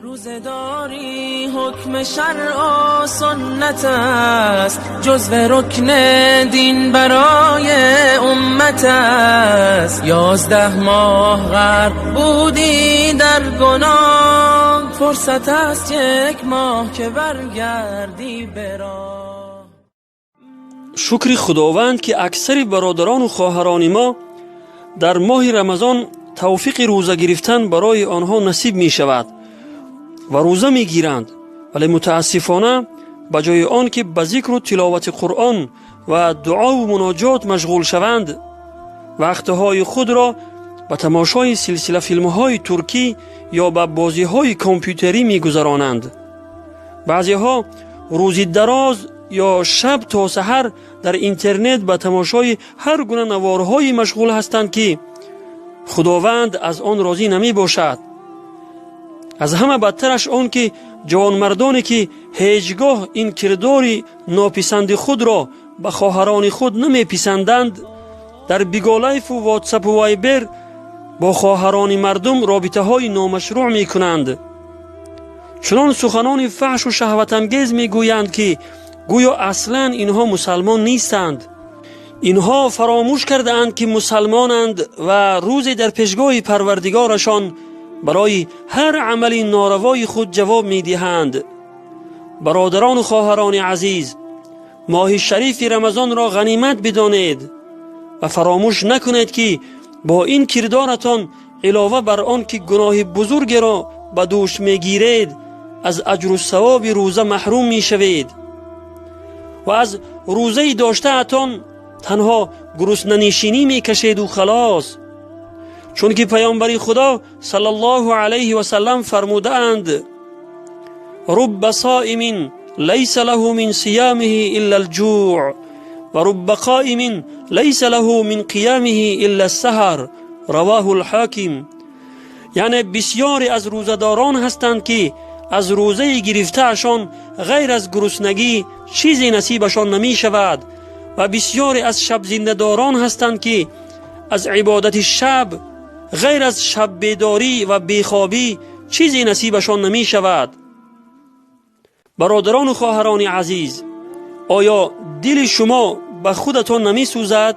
روزداری حکم شرع و سنت است، جزو رکن دین برای امت است. 11 ماه غرق بودی در گناه، فرصت است 1 ماه که برگردی به راه. شکر خداوند که اکثر برادران و خواهران ما در ماه رمضان توفیق روزه گرفتن برای آنها نصیب می شود و روزه می گیرند، ولی متاسفانه بجای آن که به ذکر و تلاوت قرآن و دعا و مناجات مشغول شوند، وقتهای خود را به تماشای سلسله فیلم‌های ترکی یا به بازی‌های کامپیوتری می‌گذرانند. بعضی‌ها روزی دراز یا شب تا سحر در اینترنت به تماشای هر گونه نوارهای مشغول هستند که خداوند از آن راضی نمی باشد. از همه بدترش آن که جوانمردانی که هیچگاه این کرداری ناپسند خود را به خواهران خود نمی پسندند، در بیگا لایف و واتساپ و وایبر با خواهران مردم رابطه های نامشروع می کنند. چنان سخنان فحش و شهوت انگیز می گویند که گویا اصلا اینها مسلمان نیستند. اینها فراموش کرده اند که مسلمانند و روزی در پیشگاه پروردگارشان برای هر عمل ناروای خود جواب می دهند. برادران و خواهران عزیز، ماه شریف رمضان را غنیمت بدانید و فراموش نکنید که با این کردارتان علاوه بر آن که گناه بزرگ را به دوش می گیرید، از اجر و ثواب روزه محروم می شوید و از روزه داشته اتان تنها گرسنه‌نشینی می کشید و خلاص. چون که پیامبر خدا صلی الله علیه و سلم فرموده اند: رب صائم لیس له من صیامه الا الجوع و رب قائم لیس له من قیامه الا السحر، رواه الحاکم. یعنی بسیاری از روزداران هستند که از روزه گرفته اشان غیر از گرسنگی چیزی نصیبشان نمی شود و بسیاری از شب زنده‌داران هستند که از عبادت شب غیر از شب بیداری و بیخوابی چیزی نصیبشان نمی شود. برادران و خواهران عزیز، آیا دل شما به خودتان نمی سوزد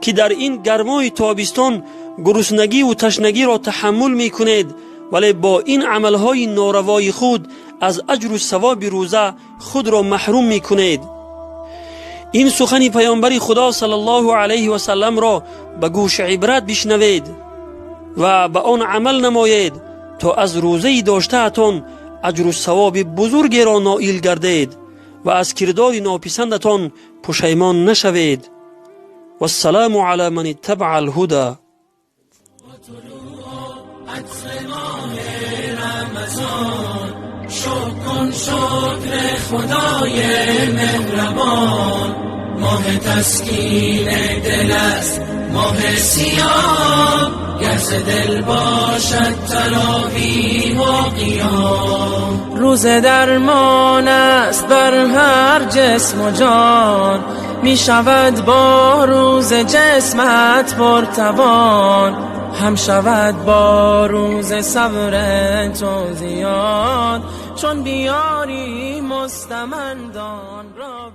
که در این گرمای تابستان گرسنگی و تشنگی را تحمل می کنید، ولی با این عملهای ناروای خود از اجر و ثواب روزه خود را محروم می کنید؟ این سخن پیامبر خدا صلی الله علیه و سلم را به گوش عبرت بشنوید و به آن عمل نمایید تا از روزه داشته اتان اجر و ثواب بزرگی را نائل گردید و از کردار ناپسندتان پشیمان نشوید. و السلام علی من اتبع الهدى. شکر خدای مهربان، ماه تسکین دل است، ماه سیاه، گرز دل باشد تراویح و قیام. روز درمان است بر هر جسم و جان، می شود با روز جسمت پرتوان، هم شود با روز صبر تو زیاد، چون بیاری مستمندان را